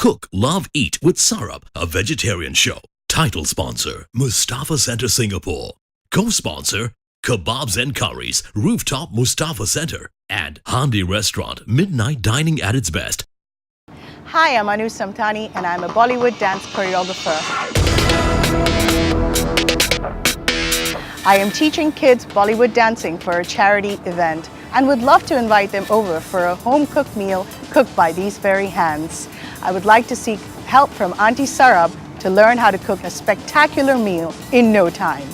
Cook, Love, Eat with Sarab, a vegetarian show. Title sponsor, Mustafa Center Singapore. Co-sponsor, Kebabs and Curries, Rooftop Mustafa Center. And Handi Restaurant, midnight dining at its best. Hi, I'm Anu Samtani and I'm a Bollywood dance choreographer. I am teaching kids Bollywood dancing for a charity event and would love to invite them over for a home-cooked meal cooked by these very hands. I would like to seek help from Auntie Sarab to learn how to cook a spectacular meal in no time.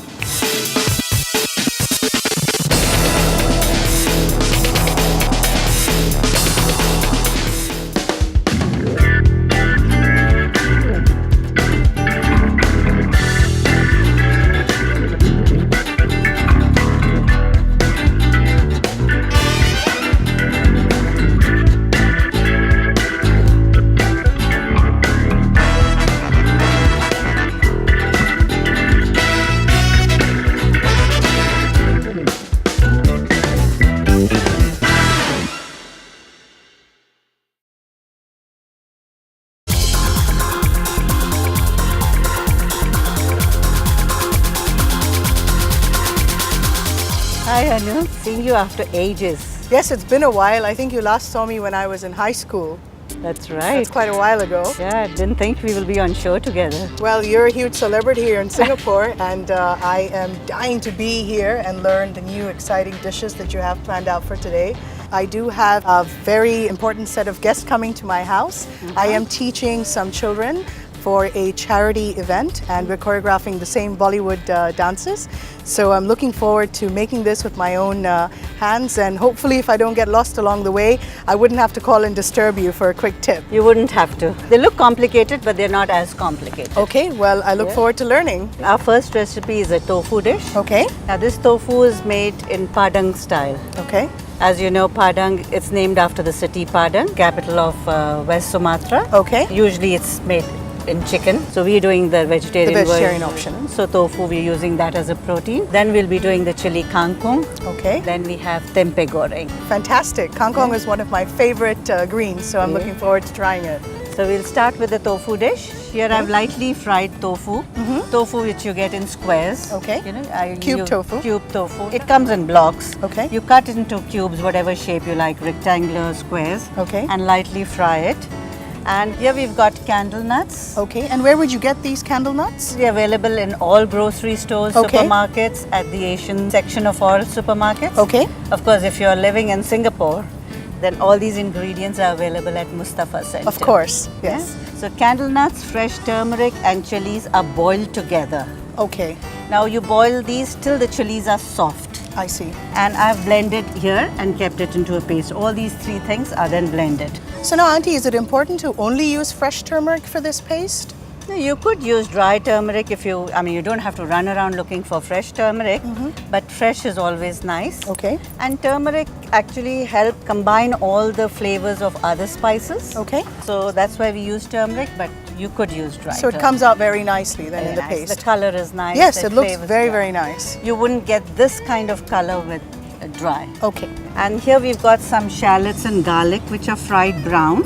Hi Anu, seeing you after ages. Yes, it's been a while. I think you last saw me when I was in high school. That's right. That's quite a while ago. Yeah, I didn't think we will be on show together. Well, you're a huge celebrity here in Singapore and I am dying to be here and learn the new exciting dishes that you have planned out for today. I do have a very important set of guests coming to my house. I am teaching some children for a charity event and we're choreographing the same Bollywood dances. So I'm looking forward to making this with my own hands and hopefully if I don't get lost along the way, I wouldn't have to call and disturb you for a quick tip. You wouldn't have to. They look complicated, but they're not as complicated. Okay, well I look forward to learning. Our first recipe is a tofu dish. Okay. Now this tofu is made in Padang style. Okay. As you know, Padang, it's named after the city Padang, capital of West Sumatra. Okay. Usually it's made in chicken. So we're doing the vegetarian version. Option. So tofu, we're using that as a protein. Then we'll be doing the chili kangkong. Okay. Then we have tempeh goreng. Fantastic. Kangkong is one of my favorite greens, so I'm looking forward to trying it. So we'll start with the tofu dish. Here I've lightly fried tofu. Tofu which you get in squares. Okay. You know, Cube tofu. Cube tofu. It comes in blocks. Okay. You cut it into cubes, whatever shape you like, rectangular, squares. Okay. And lightly fry it. And here we've got candle nuts. Okay, and where would you get these candle nuts? They're available in all grocery stores, supermarkets, at the Asian section of all supermarkets. Okay. Of course, if you're living in Singapore, then all these ingredients are available at Mustafa Center. Of course, yes. Yeah? So candle nuts, fresh turmeric and chilies are boiled together. Okay, Now you boil these till the chilies are soft. I see. And I've blended here and kept it into a paste. All these three things are then blended. So now, Auntie, is it important to only use fresh turmeric for this paste? You could use dry turmeric if you, you don't have to run around looking for fresh turmeric, but fresh is always nice. Okay. And turmeric actually help combine all the flavors of other spices. Okay. So that's why we use turmeric, but you could use dry So it turmeric. comes out very nicely then in the Very nice. paste. The color is nice. Yes, the it looks flavors- very, yeah. very nice. You wouldn't get this kind of color with dry. Okay. And here we've got some shallots and garlic which are fried brown.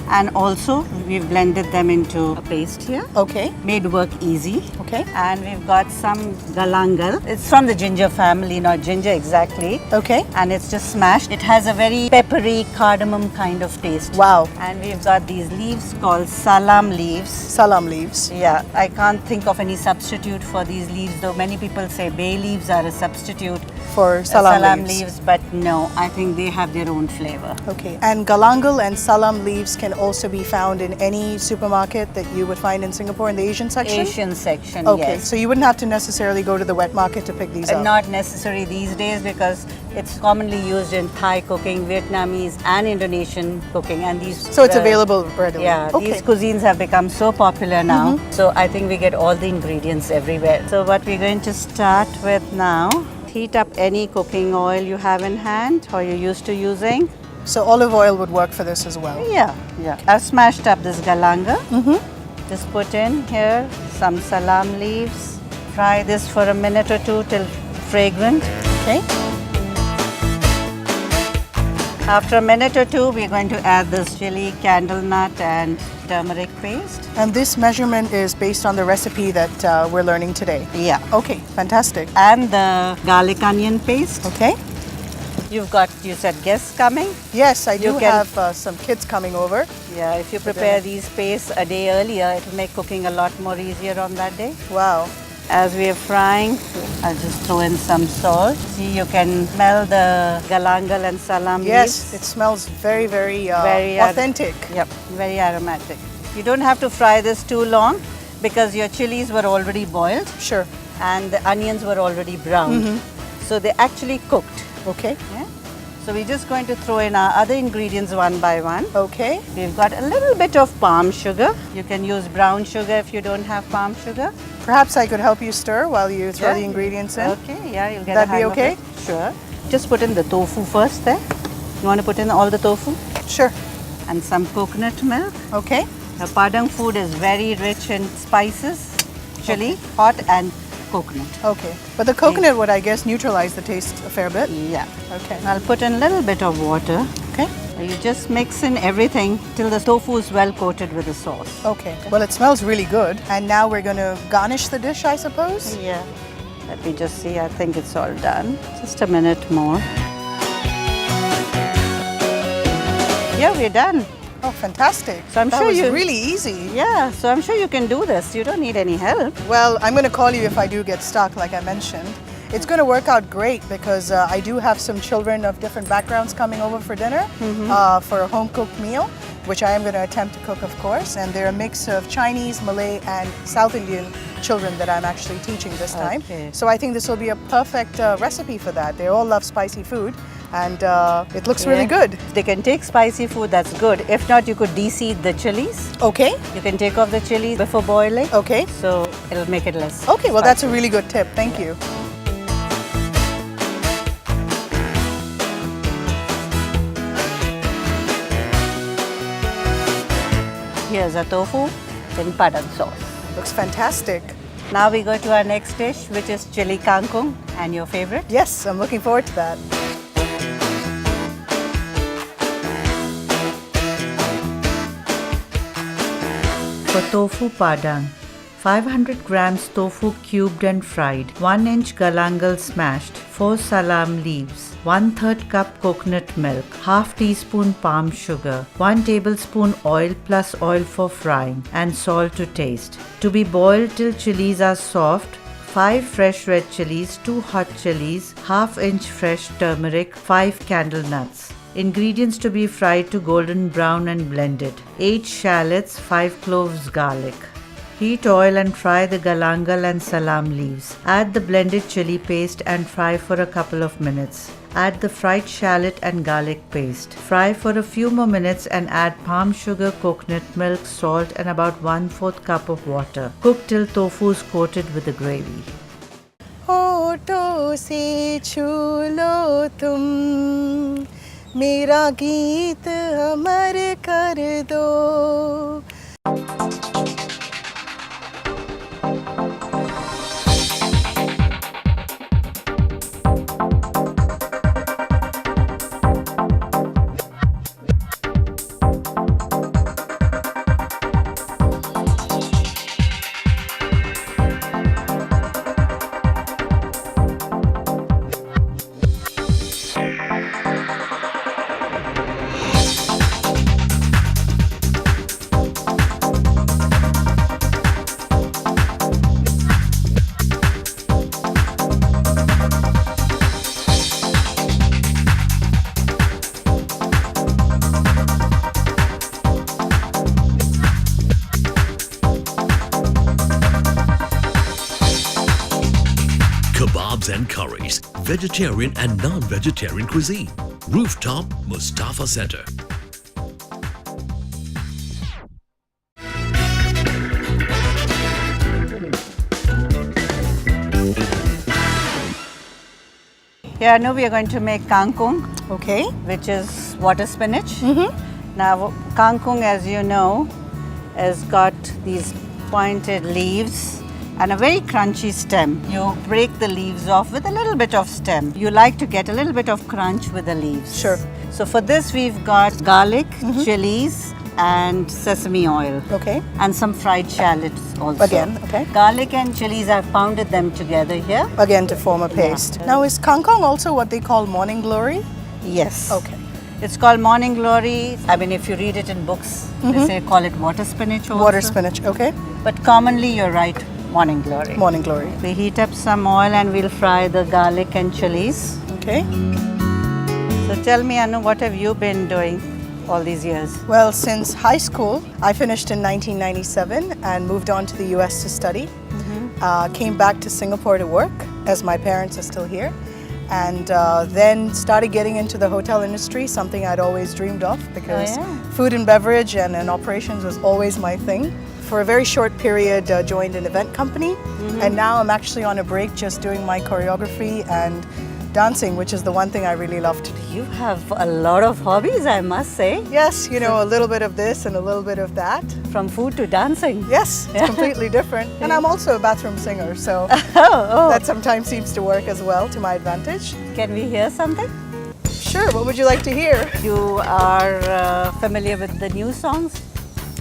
And also we've blended them into a paste here. Okay. Made work easy. Okay. And we've got some galangal. It's from the ginger family, not ginger exactly. Okay. And it's just smashed. It has a very peppery cardamom kind of taste. Wow. And we've got these leaves called salam leaves. Salam leaves. Yeah, I can't think of any substitute for these leaves, though many people say bay leaves are a substitute For salam leaves. but no, I think they have their own flavor. Okay. And galangal and salam leaves can also be found in any supermarket that you would find in Singapore in the Asian section? Asian section, Okay. yes. So you wouldn't have to necessarily go to the wet market to pick these up? Not necessary these days because it's commonly used in Thai cooking, Vietnamese and Indonesian cooking, and these. So it's available readily? Yeah, Okay. these cuisines have become so popular now. So I think we get all the ingredients everywhere. So what we're going to start with now, heat up any cooking oil you have in hand or you're used to using. So olive oil would work for this as well? Yeah. I've smashed up this galanga. Just put in here some salam leaves. Fry this for a minute or two till fragrant. Okay. After a minute or two, we're going to add this chili, candle nut and turmeric paste. And this measurement is based on the recipe that we're learning today. Yeah. Okay, fantastic. And the garlic onion paste. Okay. You've got, you said guests coming? Yes, I do You can- have some kids coming over. Yeah, if you prepare these pastes a day earlier, it will make cooking a lot more easier on that day. Wow. As we are frying, I'll just throw in some salt. See, you can smell the galangal and salam Yes, leaves. it smells very, very, Very authentic. Yep, very aromatic. You don't have to fry this too long because your chilies were already boiled Sure. and the onions were already browned. So they actually cooked. Okay. Yeah? So we're just going to throw in our other ingredients one by one. Okay. We've got a little bit of palm sugar. You can use brown sugar if you don't have palm sugar. Perhaps I could help you stir while you throw Yeah. the ingredients in. Okay, yeah, you'll get That'd a hang be okay? of it. Sure. Just put in the tofu first there. You want to put in all the tofu? Sure. And some coconut milk. Okay. The Padang food is very rich in spices, chili, hot and coconut. Okay. But the coconut would, I guess, neutralize the taste a fair bit. Yeah. Okay. I'll put in a little bit of water. Okay. You just mix in everything till the tofu is well coated with the sauce. Okay. Well, it smells really good. And now we're going to garnish the dish, I suppose? Yeah. Let me just see. I think it's all done. Just a minute more. Yeah, we're done. Oh, fantastic. So I'm that sure was you- really easy. Yeah, so I'm sure you can do this. You don't need any help. Well, I'm going to call you if I do get stuck, like I mentioned. It's going to work out great because I do have some children of different backgrounds coming over for dinner for a home-cooked meal, which I am going to attempt to cook, of course. And they're a mix of Chinese, Malay, and South Indian children that I'm actually teaching this time. Okay. So I think this will be a perfect recipe for that. They all love spicy food, and it looks really Yeah. good. They can take spicy food, that's good. If not, you could de-seed the chilies. Okay, You can take off the chilies before boiling. okay. So it'll make it less. Okay, well, that's a really good tip. Thank you. Here's a tofu in Padang sauce. Looks fantastic. Now we go to our next dish, which is chili kangkung, and your favorite. Yes, I'm looking forward to that. For tofu padang, 500 grams tofu cubed and fried, 1 inch galangal smashed, 4 salam leaves, 1/3 cup coconut milk, half teaspoon palm sugar, 1 tablespoon oil plus oil for frying, and salt to taste. To be boiled till chilies are soft, 5 fresh red chilies, 2 hot chilies, ½ inch fresh turmeric, 5 candle nuts. Ingredients to be fried to golden brown and blended. 8 shallots, 5 cloves garlic. Heat oil and fry the galangal and salam leaves. Add the blended chili paste and fry for a couple of minutes. Add the fried shallot and garlic paste. Fry for a few more minutes and add palm sugar, coconut milk, salt and about 1/4 cup of water. Cook till tofu is coated with the gravy. होठों से छू लो तुम मेरा गीत अमर कर दो. Kebabs and curries, vegetarian and non-vegetarian cuisine. Rooftop Mustafa Center. Here, now we are going to make kangkung, Okay. which is water spinach. Now, kangkung, as you know, has got these pointed leaves and a very crunchy stem. You break the leaves off with a little bit of stem. You like to get a little bit of crunch with the leaves. Sure. So for this, we've got garlic, chilies, and sesame oil. Okay. And some fried shallots also. Again, okay. Garlic and chilies, I've pounded them together here. Again to form a paste. Now is kangkong also what they call morning glory? Yes. Okay. It's called morning glory. I mean, if you read it in books, they say call it water spinach also. Water spinach, okay. But commonly, you're right, morning glory. Morning glory. We heat up some oil and we'll fry the garlic and chilies. Okay. So tell me, Anu, what have you been doing all these years? Well, since high school, I finished in 1997 and moved on to the US to study. Came back to Singapore to work as my parents are still here. And then started getting into the hotel industry, something I'd always dreamed of because food and beverage and operations was always my thing. For a very short period, joined an event company. And now I'm actually on a break just doing my choreography and dancing, which is the one thing I really love to do. You have a lot of hobbies, I must say. Yes, you know, a little bit of this and a little bit of that. From food to dancing. Yes, it's completely different. And I'm also a bathroom singer, so that sometimes seems to work as well to my advantage. Can we hear something? Sure, what would you like to hear? You are familiar with the new songs?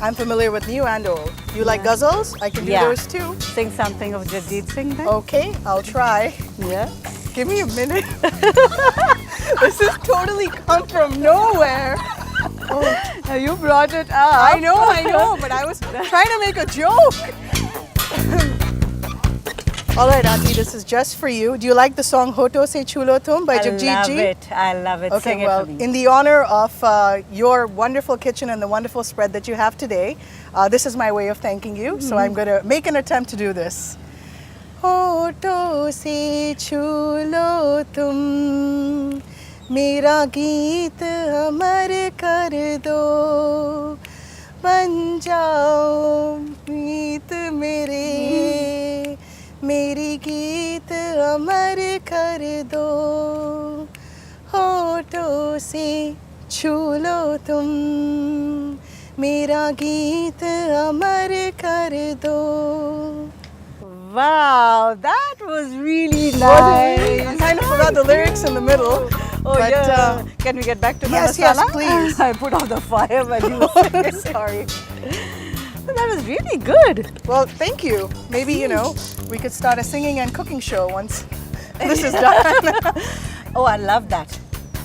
I'm familiar with new and old. You like ghazals? I can do those too. Sing something of Jagjit Singh then. Okay, I'll try. Yeah. Give me a minute. This has totally come from nowhere. Now you brought it up. I know, but I was trying to make a joke. All right, Auntie, this is just for you. Do you like the song Hoto Se Chulo Tum by Jagjit Ji? I love it. Okay, Sing well, it for me. in the honor of your wonderful kitchen and the wonderful spread that you have today, this is my way of thanking you. So I'm going to make an attempt to do this. होठों से छू लो तुम मेरा गीत अमर कर दो बन जाओ गीत मेरे मेरी गीत अमर कर दो होठों से छू लो तुम मेरा गीत अमर कर दो. Wow, that was really nice. I kind of forgot the lyrics in the middle. Oh, but, yeah. Can we get back to the yes, masala? yes, please. I put on the fire when you were Sorry. That was really good. Well, thank you. Maybe, you know, we could start a singing and cooking show once this is done. Oh, I love that.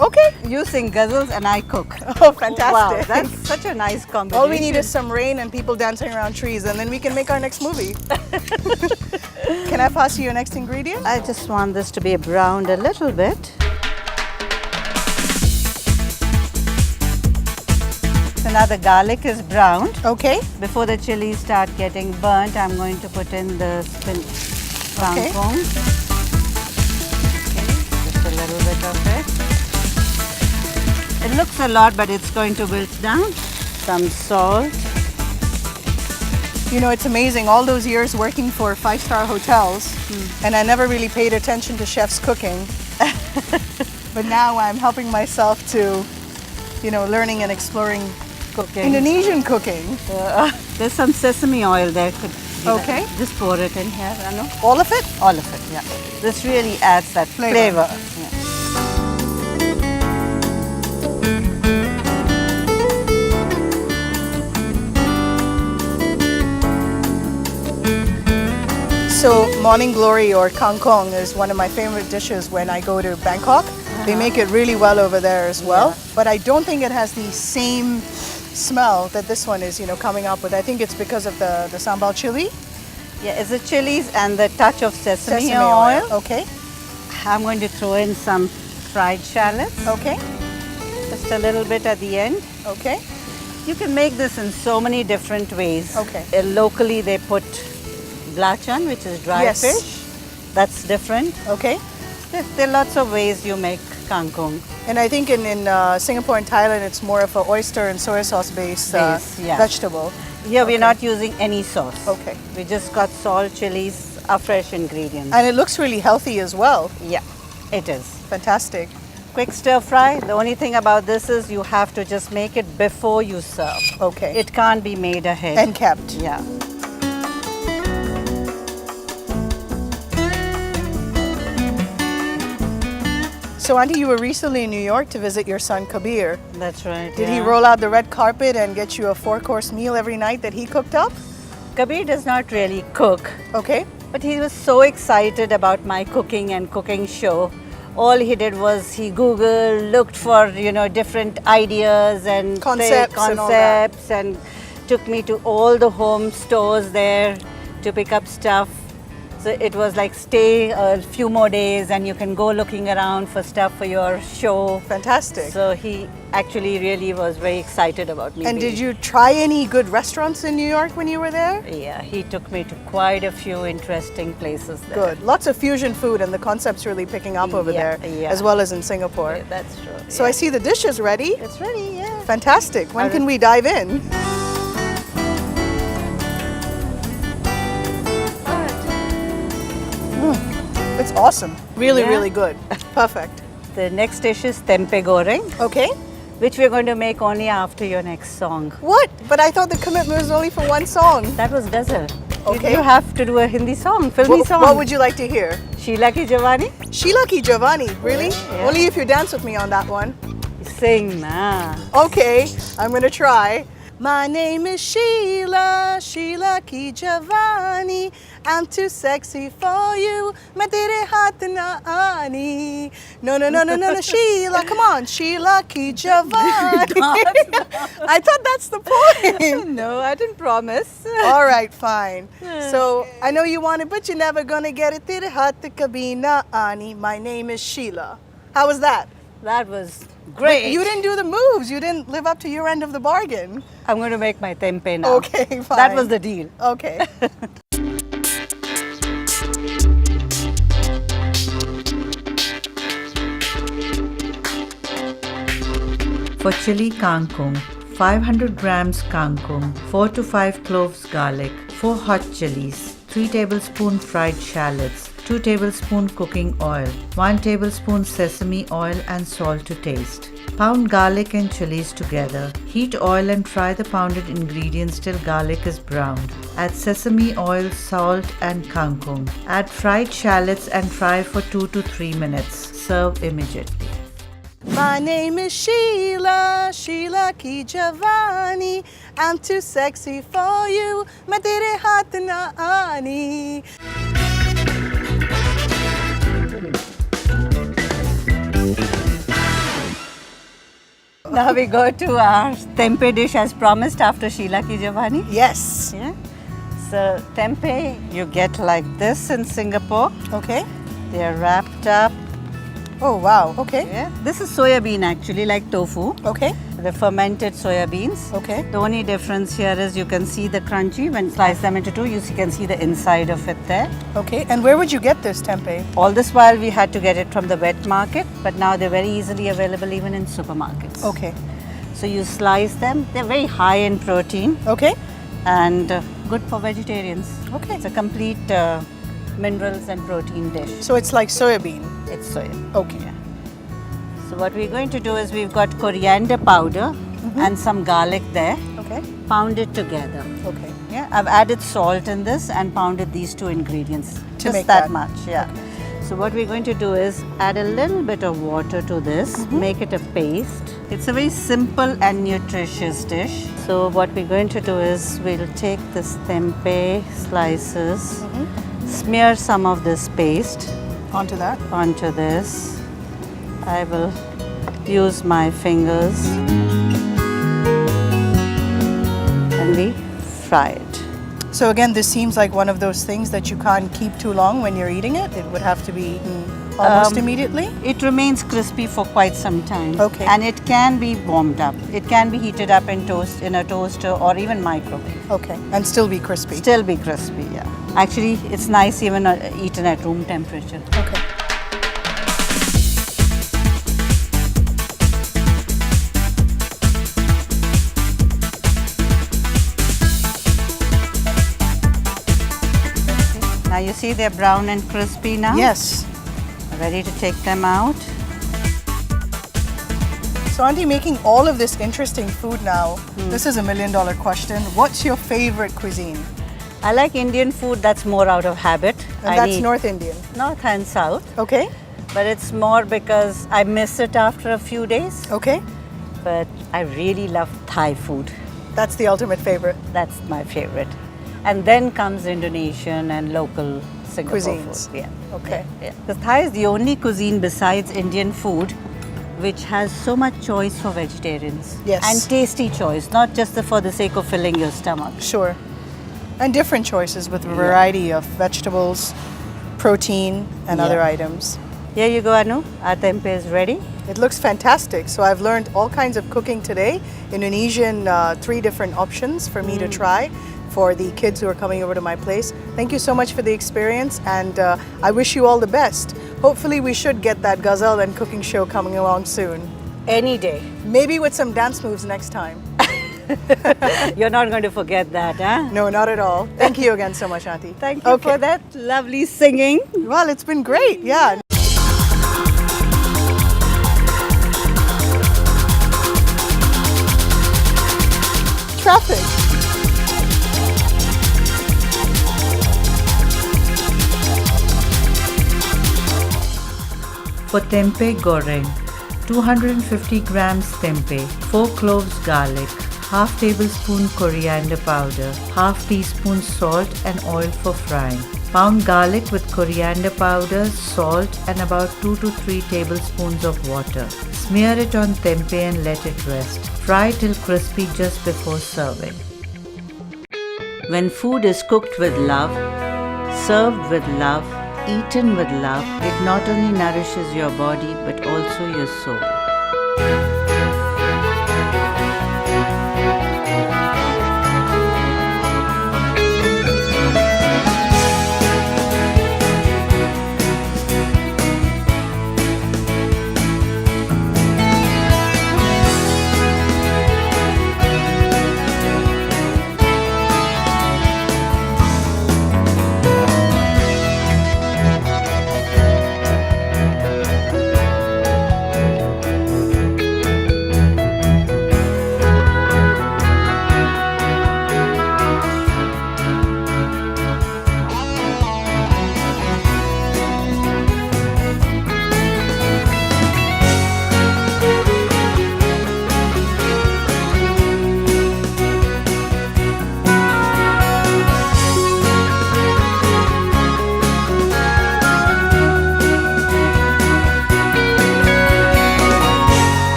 Okay. You sing ghazals and I cook. Oh, fantastic. Wow, that's such a nice combination. All we need is some rain and people dancing around trees, and then we can make our next movie. Can I pass you your next ingredient? I just want this to be browned a little bit. So now the garlic is browned. Okay. Before the chilies start getting burnt, I'm going to put in the kangkong. Okay, just a little bit of it. It looks a lot, but it's going to wilt down. Some salt. You know, it's amazing, all those years working for five-star hotels, and I never really paid attention to chefs cooking. But now I'm helping myself to, you know, learning and exploring Cooking. Indonesian cooking. There's some sesame oil there. Okay. Just pour it in here, Anu. All of it? All of it, yeah. This really adds that flavor. Yeah. So morning glory or kangkong is one of my favorite dishes when I go to Bangkok. They make it really well over there as well. But I don't think it has the same smell that this one is, you know, coming up with. I think it's because of the sambal chili. Yeah, it's the chilies and the touch of sesame oil. Okay. I'm going to throw in some fried shallots. Okay. Just a little bit at the end. Okay. You can make this in so many different ways. Okay. Locally, they put blachan, which is dry Yes. fish. That's different. Okay. There are lots of ways you make kangkong. And I think in Singapore and Thailand, it's more of an oyster and soy sauce based vegetable. Here we're not using any sauce. Okay. We just got salt, chilies, our fresh ingredients. And it looks really healthy as well. Yeah, it is. Fantastic. Quick stir fry. The only thing about this is you have to just make it before you serve. Okay. It can't be made ahead. And kept. Yeah. So, Auntie, you were recently in New York to visit your son Kabir. That's right. Did he roll out the red carpet and get you a 4-course meal every night that he cooked up? Kabir does not really cook, Okay. but he was so excited about my cooking and cooking show. All he did was he Googled, looked for different ideas and Concepts and all that. and took me to all the home stores there to pick up stuff. So it was like stay a few more days and you can go looking around for stuff for your show. Fantastic. So he actually really was very excited about me. And did you try any good restaurants in New York when you were there? Yeah, he took me to quite a few interesting places there. Good. Lots of fusion food and the concept's really picking up over Yeah, there, yeah. as well as in Singapore. Yeah, that's true. So I see the dish is ready. It's ready, yeah. Fantastic. When I can will- we dive in? It's awesome. Really, Yeah. really good. Perfect. The next dish is tempeh goreng, Okay. which we're going to make only after your next song. What? But I thought the commitment was only for one song. That was Ghazal. Okay. You have to do a Hindi song, filmy song. What would you like to hear? Sheila Ki Jawani? Sheila Ki Jawani. Really? Yeah. Only if you dance with me on that one. Sing na. Okay, I'm gonna try. My name is Sheila, Sheila Ki Jawani. I'm too sexy for you. Main tere haath na aani. No, no, no, no, no, no, Sheila, come on, Sheila Ki Jawani. I thought that's the point. No, I didn't promise. All right, fine. So I know you want it, but you're never gonna get it. Tere haath kabhi na aani. My name is Sheila. How was that? That was great. You didn't do the moves. You didn't live up to your end of the bargain. I'm going to make my tempeh now. Okay, fine. That was the deal. Okay. For chili kangkong, 500 grams kangkong, 4 to 5 cloves garlic, 4 hot chilies, 3 tablespoon fried shallots, 2 tablespoon cooking oil, 1 tablespoon sesame oil and salt to taste. Pound garlic and chilies together. Heat oil and fry the pounded ingredients till garlic is browned. Add sesame oil, salt and kangkong. Add fried shallots and fry for 2 to 3 minutes. Serve immediately. My name is Sheila, Sheila Ki Jawani. I'm too sexy for you. Main tere haath na aani. Now we go to our tempeh dish as promised after Sheila Ki Jawani. Yes. Yeah. So tempeh you get like this in Singapore. Okay. They are wrapped up. Oh, wow. Okay. Yeah. This is soya bean actually, like tofu. Okay. The fermented soya beans. Okay. The only difference here is you can see the crunchy. When you slice them into two, you can see the inside of it there. Okay. And where would you get this tempeh? All this while we had to get it from the wet market, but now they're very easily available even in supermarkets. Okay. So you slice them. They're very high in protein Okay. and good for vegetarians. Okay. It's a complete minerals and protein dish. So it's like soya bean. It's soya. Okay. Yeah. So what we're going to do is we've got coriander powder and some garlic there. Okay. Pound it together. Okay. Yeah, I've added salt in this and pounded these two ingredients. To Just make that that. much, yeah. So what we're going to do is add a little bit of water to this, make it a paste. It's a very simple and nutritious dish. So what we're going to do is we'll take this tempeh slices, smear some of this paste Onto that. onto this. I will use my fingers and we fry it. So again, this seems like one of those things that you can't keep too long when you're eating it. It would have to be eaten almost immediately. It remains crispy for quite some time. Okay. And it can be warmed up. It can be heated up in a toaster or even microwave. Okay. And still be crispy. Still be crispy, yeah. Actually, it's nice even eaten at room temperature. Okay. Now you see they're brown and crispy now? Yes. Ready to take them out. So Auntie, making all of this interesting food now, this is $1 million question. What's your favorite cuisine? I like Indian food that's more out of habit. And that's North Indian. North and South. Okay. but it's more because I miss it after a few days. Okay. But I really love Thai food. That's the ultimate favorite. That's my favorite. And then comes Indonesian and local Singapore Cuisines. food. Yeah. Okay. Yeah. Because Thai is the only cuisine besides Indian food which has so much choice for vegetarians. Yes. And tasty choice, not just for the sake of filling your stomach. Sure. And different choices with a variety of vegetables, protein, and other items. Here you go, Anu. Our tempeh is ready. It looks fantastic. So I've learned all kinds of cooking today. Indonesian, 3 different options for me to try for the kids who are coming over to my place. Thank you so much for the experience, and I wish you all the best. Hopefully we should get that ghazal and cooking show coming along soon. Any day. Maybe with some dance moves next time. You're not going to forget that, huh? No, not at all. Thank you again so much, Auntie. Thank you for that lovely singing. Well, it's been great, yeah. Traffic. For tempeh goreng, 250 grams tempeh, 4 cloves garlic, half tablespoon coriander powder, half teaspoon salt and oil for frying. Pound garlic with coriander powder, salt and about 2 to 3 tablespoons of water. Smear it on tempeh and let it rest. Fry till crispy just before serving. When food is cooked with love, served with love, eaten with love, it not only nourishes your body but also your soul.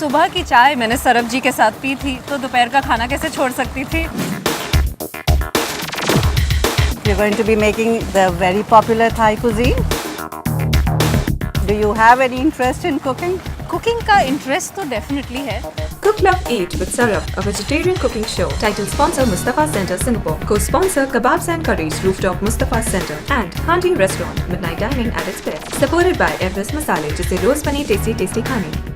सुबह की चाय मैंने सरब जी के साथ P थी, तो दोपहर का खाना कैसे छोड़ सकती थी? We're going to be making the very popular Thai cuisine. Do you have any interest in cooking? Cooking का इंटरेस्ट तो डेफिनेटली है. Cook Love Eat with Sarab, a vegetarian cooking show. Title sponsor Mustafa Center, Singapore. Co-sponsor Kebabs and Curries, Rooftop Mustafa Center. And Handi Restaurant, midnight dining at its best. Supported by Everest Masale, जिससे रोज बने tasty tasty खाने.